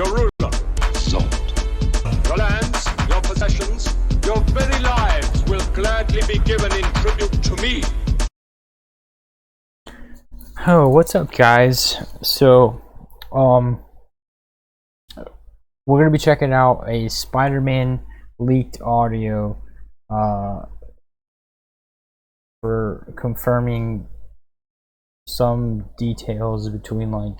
your ruler, Zod. Your lands, your possessions, your very lives will gladly be given in tribute to me. Oh, what's up, guys? So, we're gonna be checking out a Spider-Man leaked audio, for confirming some details between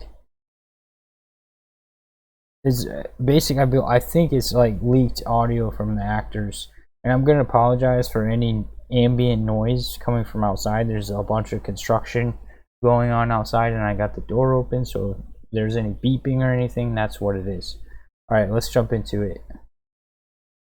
is basic. I think it's like leaked audio from the actors, and I'm gonna apologize for any ambient noise coming from outside. There's a bunch of construction going on outside, and I got the door open, so if there's any beeping or anything, that's what it is. All right, let's jump into it.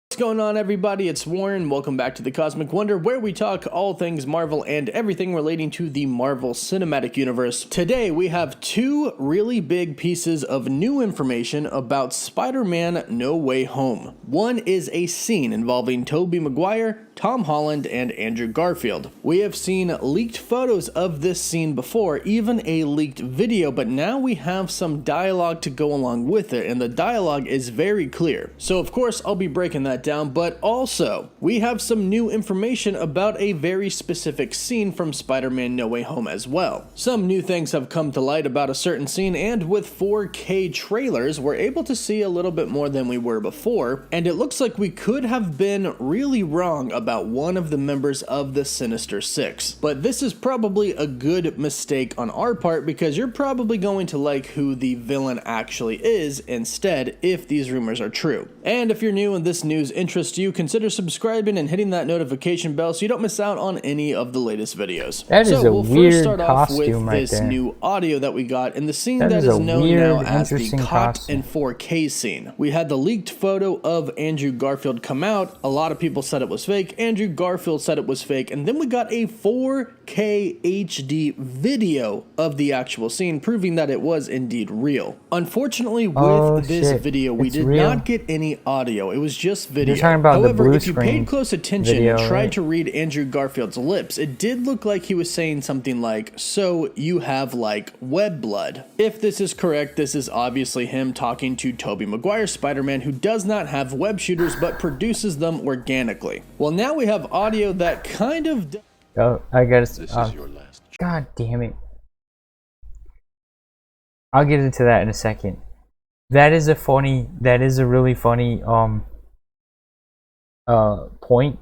What's going on, everybody? It's Warren. Welcome back to the Cosmic Wonder, where we talk all things Marvel and everything relating to the Marvel Cinematic Universe. Today, we have two really big pieces of new information about Spider-Man No Way Home. One is a scene involving Tobey Maguire, Tom Holland, and Andrew Garfield. We have seen leaked photos of this scene before, even a leaked video, but now we have some dialogue to go along with it, and the dialogue is very clear. So of course, I'll be breaking that down, but also, we have some new information about a very specific scene from Spider-Man No Way Home as well. Some new things have come to light about a certain scene, and with 4K trailers, we're able to see a little bit more than we were before, and it looks like we could have been really wrong about one of the members of the Sinister Six. But this is probably a good mistake on our part, because you're probably going to like who the villain actually is instead if these rumors are true. And if you're new and this news interests you, consider subscribing and hitting that notification bell so you don't miss out on any of the latest videos. That is a we'll weird first start off costume with right this there. new audio that we got in the scene That that is is a known weird, now as the interesting cot costume. in 4K scene. We had the leaked photo of Andrew Garfield come out. A lot of people said it was fake. Andrew Garfield said it was fake, and then we got a 4K HD video of the actual scene proving that it was indeed real. Unfortunately, with this video, we did not get any audio. It was just video. You're talking about However, the blue if you screen paid close attention video, and tried right? to read Andrew Garfield's lips, it did look like he was saying something like, "So you have like web blood." If this is correct, this is obviously him talking to Tobey Maguire's Spider-Man, who does not have web shooters but produces them organically. Well, now we have audio that kind of... Oh, I guess. This is your last. God damn it. I'll get into that in a second. That is a really funny point.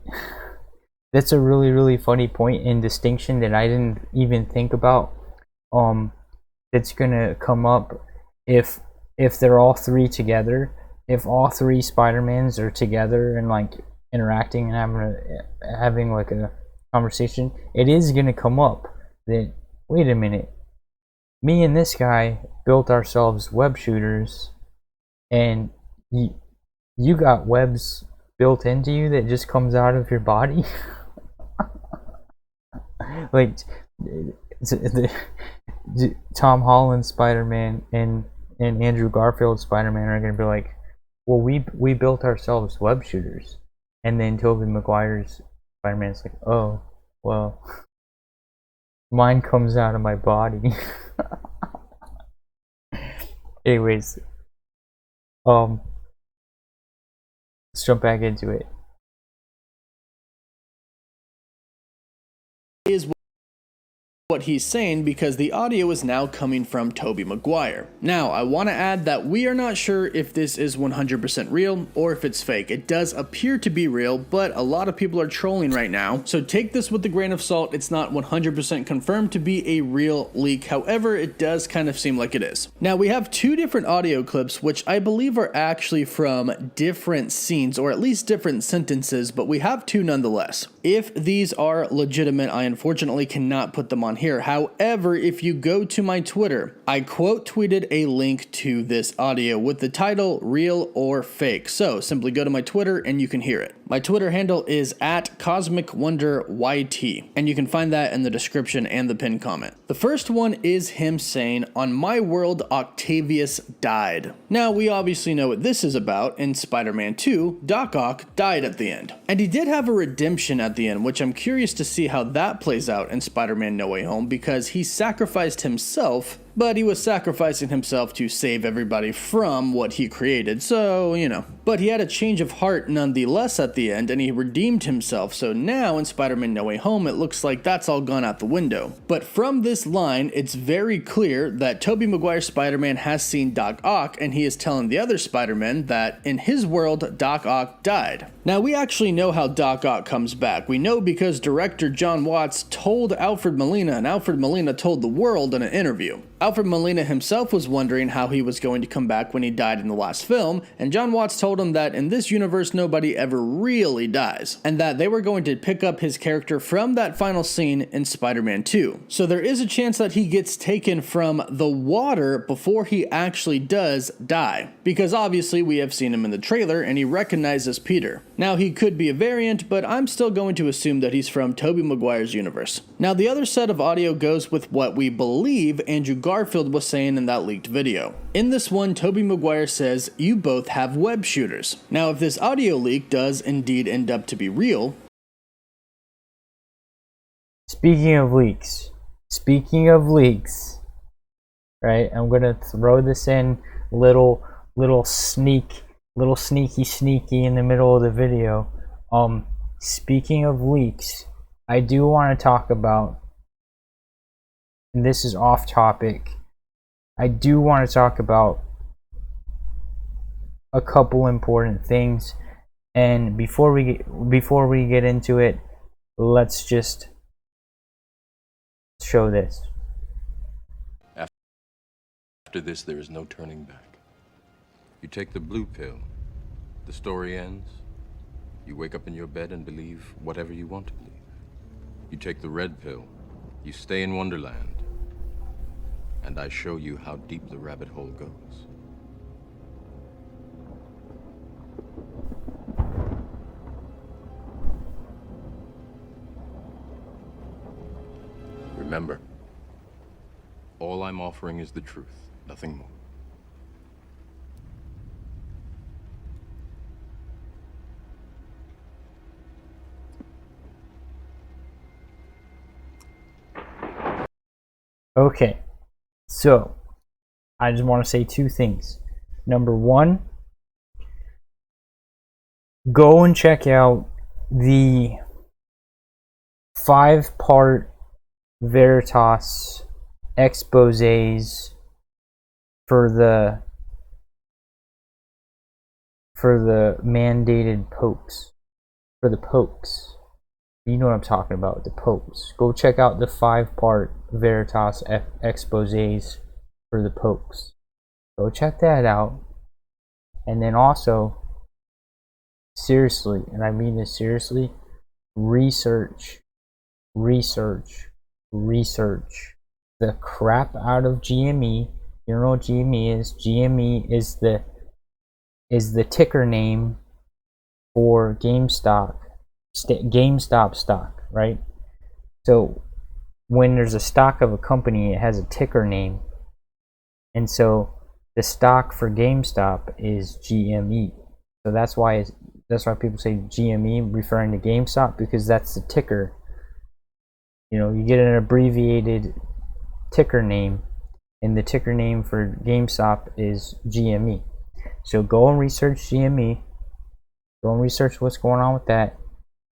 That's a really funny point and distinction that I didn't even think about. That's gonna come up if they're all three together. If all three Spider-Mans are together and like interacting and having like a conversation, it is gonna come up that, wait a minute, me and this guy built ourselves web shooters, and you got webs built into you that just comes out of your body. Like Tom Holland Spider-Man and Andrew Garfield Spider-Man are gonna be like, well, we built ourselves web shooters, and then Tobey Maguire's Spider-Man's like, oh, well, mine comes out of my body. Anyways, let's jump back into it. Is what he's saying, because the audio is now coming from Tobey Maguire. Now, I want to add that we are not sure if this is 100% real or if it's fake. It does appear to be real, but a lot of people are trolling right now, so take this with a grain of salt. It's not 100% confirmed to be a real leak. However, it does kind of seem like it is. Now, we have two different audio clips, which I believe are actually from different scenes, or at least different sentences, but we have two nonetheless. If these are legitimate, I unfortunately cannot put them on here. However, if you go to my Twitter, I quote tweeted a link to this audio with the title "Real or Fake." So simply go to my Twitter and you can hear it. My Twitter handle is @CosmicWonderYT, and you can find that in the description and the pinned comment. The first one is him saying, "On my world, Octavius died." Now, we obviously know what this is about. In Spider-Man 2, Doc Ock died at the end. And he did have a redemption at the end, which I'm curious to see how that plays out in Spider-Man No Way Home, because he sacrificed himself but he was sacrificing himself to save everybody from what he created, so, you know. But he had a change of heart nonetheless at the end, and he redeemed himself, so now in Spider-Man No Way Home, it looks like that's all gone out the window. But from this line, it's very clear that Tobey Maguire's Spider-Man has seen Doc Ock, and he is telling the other Spider-Man that in his world, Doc Ock died. Now, we actually know how Doc Ock comes back. We know because director John Watts told Alfred Molina, and Alfred Molina told the world in an interview. Alfred Molina himself was wondering how he was going to come back when he died in the last film, and John Watts told him that in this universe nobody ever really dies, and that they were going to pick up his character from that final scene in Spider-Man 2. So there is a chance that he gets taken from the water before he actually does die, because obviously we have seen him in the trailer and he recognizes Peter. Now, he could be a variant, but I'm still going to assume that he's from Tobey Maguire's universe. Now, the other set of audio goes with what we believe Andrew Garfield was saying in that leaked video. In this one, Tobey Maguire says, "You both have web shooters." Now, if this audio leak does indeed end up to be real... Speaking of leaks, right, I'm gonna throw this in little sneaky in the middle of the video. Speaking of leaks, I do want to talk about, and this is off topic, I do want to talk about a couple important things, and before we get into it, let's just show this. After this, there is no turning back. You take the blue pill, the story ends. You wake up in your bed and believe whatever you want to believe. You take the red pill, you stay in Wonderland, and I show you how deep the rabbit hole goes. Remember, all I'm offering is the truth, nothing more. Okay, so I just want to say two things. Number one, go and check out the 5-part Veritas exposés for the mandated popes, for the popes. You know what I'm talking about, the popes. Go check out the 5-part Veritas exposés for the popes. Go check that out. And then also, seriously, and I mean this seriously, research the crap out of GME. You know what GME is? GME is the ticker name for GameStop stock, right? So when there's a stock of a company, it has a ticker name, and so the stock for GameStop is GME. So that's why people say GME, referring to GameStop, because that's the ticker. You know, you get an abbreviated ticker name, and the ticker name for GameStop is GME. So go and research GME. Go and research what's going on with that.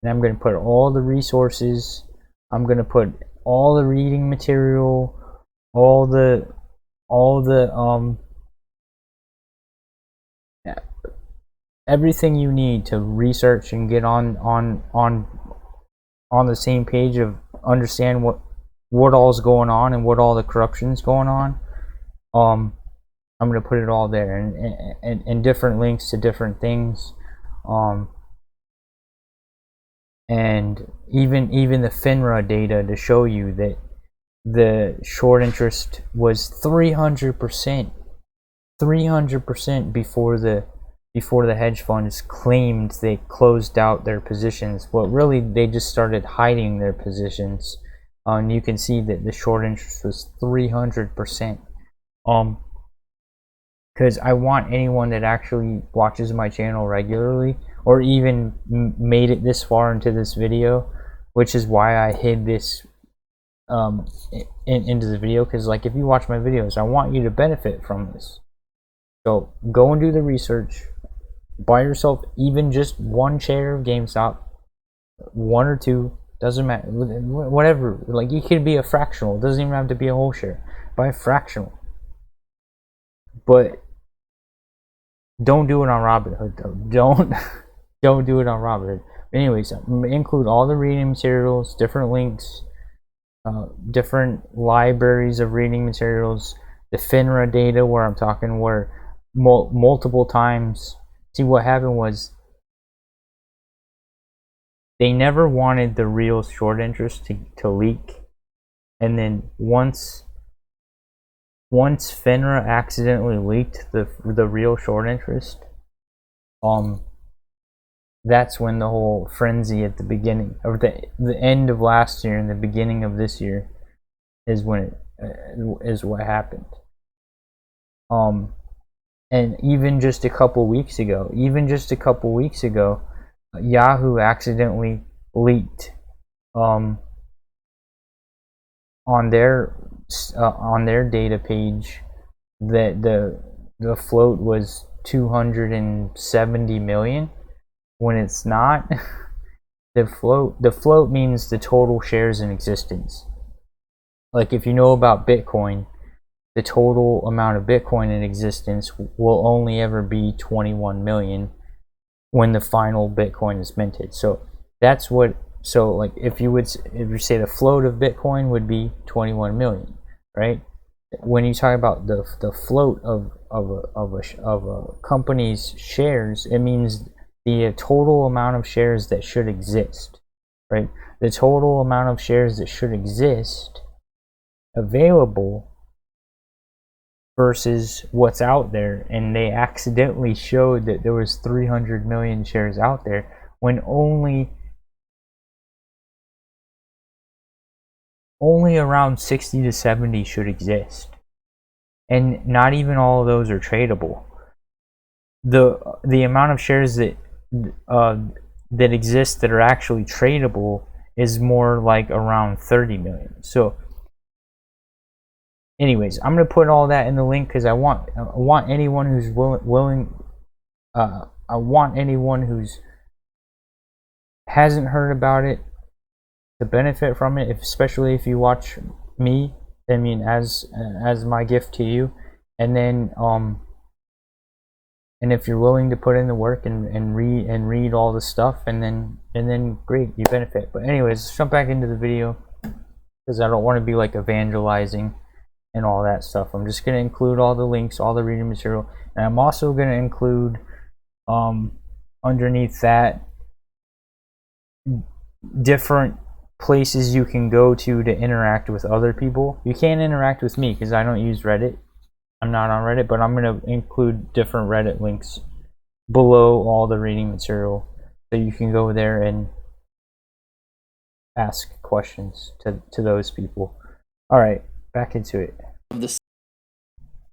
And I'm going to put all the resources, I'm going to put all the reading material, all the everything you need to research and get on the same page of understand what all's going on and what all the corruption's going on. I'm going to put it all there, and different links to different things. And even the FINRA data to show you that the short interest was 300% before the hedge funds claimed they closed out their positions. Well, really, they just started hiding their positions. And you can see that the short interest was 300%. Because I want anyone that actually watches my channel regularly, or even made it this far into this video, which is why I hid this into the video, because like if you watch my videos, I want you to benefit from this. So go and do the research. Buy yourself even just one share of GameStop, one or two, doesn't matter, whatever. Like it could be a fractional, it doesn't even have to be a whole share. Buy a fractional, but don't do it on Robinhood though. Don't do it on Robinhood. Anyways, include all the reading materials, different links, different libraries of reading materials, the FINRA data where I'm talking where multiple times. See, what happened was they never wanted the real short interest to leak, and then once FINRA accidentally leaked the real short interest, that's when the whole frenzy at the beginning, or the end of last year and the beginning of this year, is when is what happened. And even just a couple weeks ago, Yahoo accidentally leaked on their data page that the float was 270 million, when it's not. The float means the total shares in existence. Like if you know about Bitcoin, the total amount of Bitcoin in existence will only ever be 21 million when the final Bitcoin is minted. So that's what. So like if you say the float of Bitcoin would be 21 million, right? When you talk about the float of a company's shares, it means the total amount of shares that should exist, right? The total amount of shares that should exist available versus what's out there. And they accidentally showed that there was 300 million shares out there when only around 60 to 70 should exist, and not even all of those are tradable. The amount of shares that exist that are actually tradable is more like around 30 million. So anyways, I'm going to put all that in the link because I want anyone who's willing I want anyone who's hasn't heard about it to benefit from it, especially if you watch me. I mean, as my gift to you, and then and if you're willing to put in the work and read all the stuff, and then great, you benefit. But anyways, let's jump back into the video because I don't want to be like evangelizing and all that stuff. I'm just going to include all the links, all the reading material, and I'm also going to include underneath that different places you can go to interact with other people. You can't interact with me because I don't use Reddit. I'm not on Reddit, but I'm going to include different Reddit links below all the reading material, so you can go there and ask questions to those people. All right, back into it. The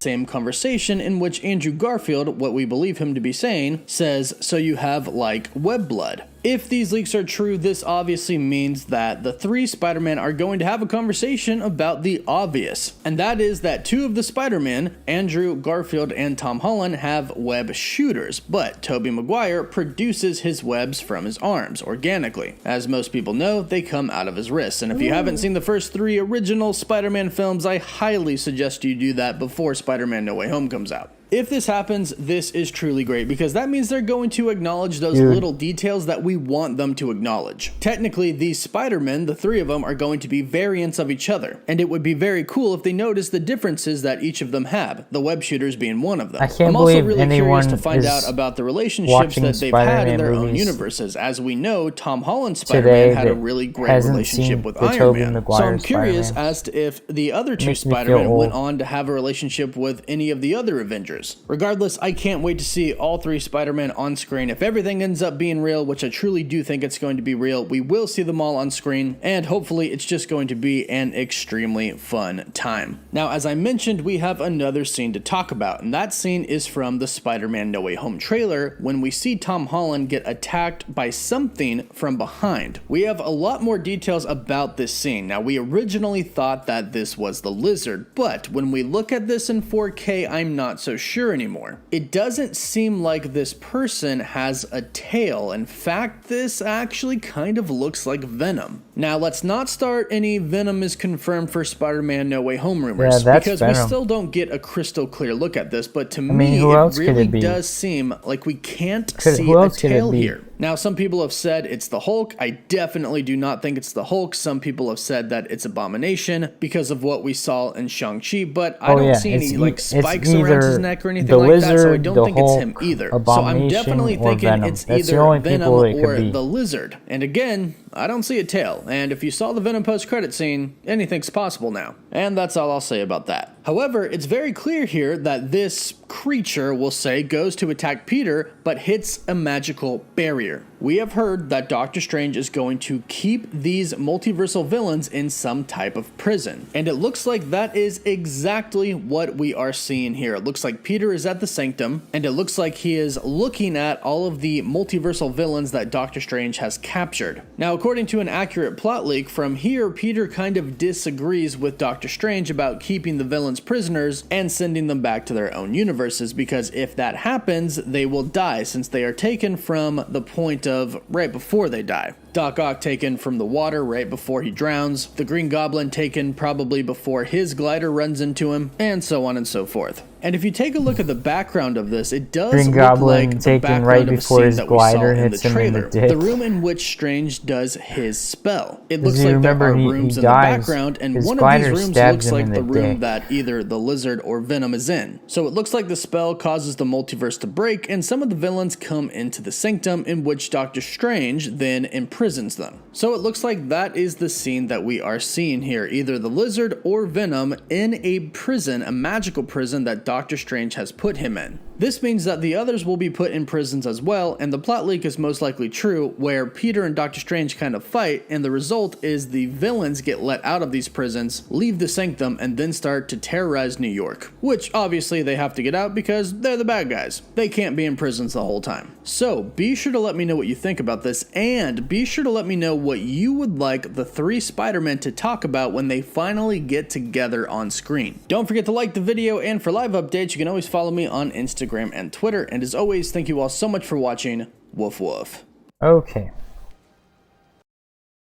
same conversation in which Andrew Garfield, what we believe him to be saying, says, so you have like web blood. If these leaks are true, this obviously means that the three Spider-Men are going to have a conversation about the obvious. And that is that two of the Spider-Men, Andrew Garfield and Tom Holland, have web shooters, but Tobey Maguire produces his webs from his arms organically. As most people know, they come out of his wrists. And if you haven't seen the first three original Spider-Man films, I highly suggest you do that before Spider-Man No Way Home comes out. If this happens, this is truly great because that means they're going to acknowledge those little details that we want them to acknowledge. Technically, these Spider-Men, the three of them, are going to be variants of each other, and it would be very cool if they noticed the differences that each of them have, the web shooters being one of them. I'm also really curious to find out about the relationships that they've had in their own universes. As we know, Tom Holland's Spider-Man had a really great relationship with Iron Man. So I'm curious as to if the other two Spider-Men went on to have a relationship with any of the other Avengers. pictures. Regardless, I can't wait to see all 3 Spider-Man on screen. If everything ends up being real, which I truly do think it's going to be real, we will see them all on screen, and hopefully it's just going to be an extremely fun time. Now, as I mentioned, we have another scene to talk about, and that scene is from the Spider-Man No Way Home trailer when we see Tom Holland get attacked by something from behind. We have a lot more details about this scene. Now, we originally thought that this was the Lizard, but when we look at this in 4K, I'm not so sure anymore. It doesn't seem like this person has a tail. In fact, this actually kind of looks like Venom. Now, let's not start any Venom is confirmed for Spider-Man No Way Home rumors, because we still don't get a crystal clear look at this, but to me, it really does seem like we can't see a tail here. Now, some people have said it's the Hulk. I definitely do not think it's the Hulk. Some people have said that it's Abomination because of what we saw in Shang-Chi, but I don't see any like spikes around his neck or anything like that, so I don't think it's him either. So I'm definitely thinking it's either Venom or the Lizard. And again, I don't see a tail, and if you saw the Venom post-credit scene, anything's possible now. And that's all I'll say about that. However, it's very clear here that this creature, we'll say, goes to attack Peter, but hits a magical barrier. We have heard that Doctor Strange is going to keep these multiversal villains in some type of prison. And it looks like that is exactly what we are seeing here. It looks like Peter is at the Sanctum, and it looks like he is looking at all of the multiversal villains that Doctor Strange has captured. Now, according to an accurate plot leak from here, Peter kind of disagrees with Doctor Strange about keeping the villains prisoners and sending them back to their own universes, because if that happens, they will die since they are taken from the point of right before they die. Doc Ock taken from the water right before he drowns, the Green Goblin taken probably before his glider runs into him, and so on and so forth. And if you take a look at the background of this, it does look like the background of a scene that we saw in the trailer. The room in which Strange does his spell. It looks like there are rooms in the background, and one of these rooms looks like the room that either the Lizard or Venom is in. So it looks like the spell causes the multiverse to break, and some of the villains come into the Sanctum, in which Doctor Strange then imprisons them. So it looks like that is the scene that we are seeing here, either the Lizard or Venom in a prison, a magical prison that Doctor Strange has put him in. This means that the others will be put in prisons as well, and the plot leak is most likely true, where Peter and Doctor Strange kind of fight, and the result is the villains get let out of these prisons, leave the Sanctum, and then start to terrorize New York. Which, obviously, they have to get out because they're the bad guys. They can't be in prisons the whole time. So, be sure to let me know what you think about this, and be sure to let me know what you would like the 3 Spider-Men to talk about when they finally get together on screen. Don't forget to like the video, and for live updates, you can always follow me on Instagram and Twitter, and as always, thank you all so much for watching. Woof woof. Okay.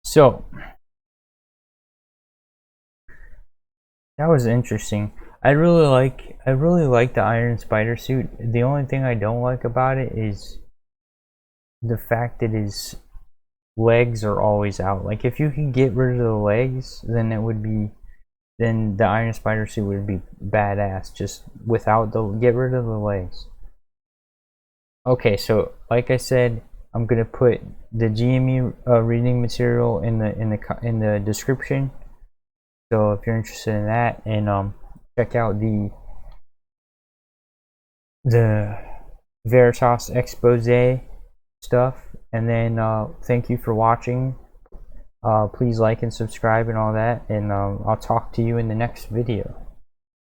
So that was interesting. I really like the Iron Spider suit. The only thing I don't like about it is the fact that his legs are always out. Like, if you can get rid of the legs, then the Iron Spider suit would be badass, just without get rid of the legs. Okay, so like I said, I'm gonna put the GME reading material in the description. So if you're interested in that, and check out the Veritas expose stuff, and then thank you for watching. Please like and subscribe and all that, and I'll talk to you in the next video.